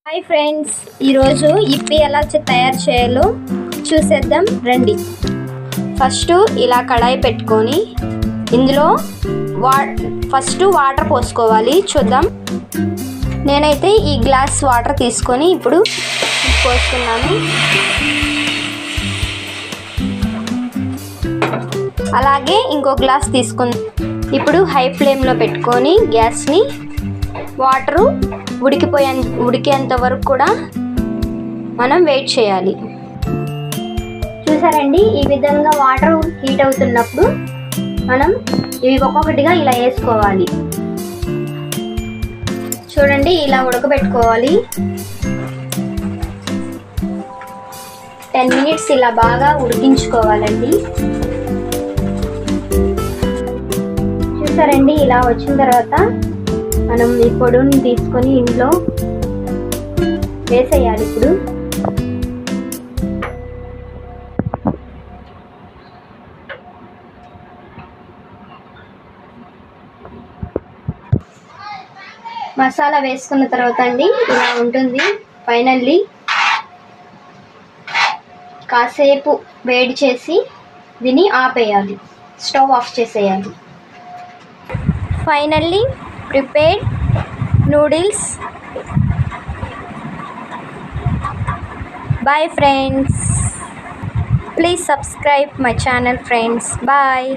Hi friends, ఈరోజు ఇప్పి ఎలా తయారు చేయాలో చూసేద్దాం రండి. ఫస్ట్ ఇలా కడాయి పెట్టుకొని ఇందులో ఫస్ట్ వాటర్ పోసుకోవాలి. చూద్దాం. నేనైతే ఈ గ్లాస్ వాటర్ తీసుకొని ఇప్పుడు పోస్తున్నాను. అలాగే ఇంకో గ్లాస్ తీసుకుని ఇప్పుడు హై ఫ్లేమ్లో పెట్టుకొని గ్యాస్ని వాటరు ఉడికేంత వరకు కూడా మనం వెయిట్ చేయాలి. చూసారండి, ఈ విధంగా వాటర్ హీట్ అవుతున్నప్పుడు మనం ఇవి ఒక్కొక్కటిగా ఇలా వేసుకోవాలి. చూడండి, ఇలా ఉడకబెట్టుకోవాలి. 10 minutes ఇలా బాగా ఉడికించుకోవాలండి. చూసారండి, ఇలా వచ్చిన తర్వాత మనం ఈ పొడిని తీసుకొని ఇంట్లో వేసేయాలి. ఇప్పుడు మసాలా వేసుకున్న తర్వాత అండి ఇలా ఉంటుంది. ఫైనల్లీ కాసేపు వేడి చేసి దీన్ని ఆపేయాలి, స్టవ్ ఆఫ్ చేసేయాలి. Finally prepared noodles. Bye friends, please subscribe my channel friends. Bye.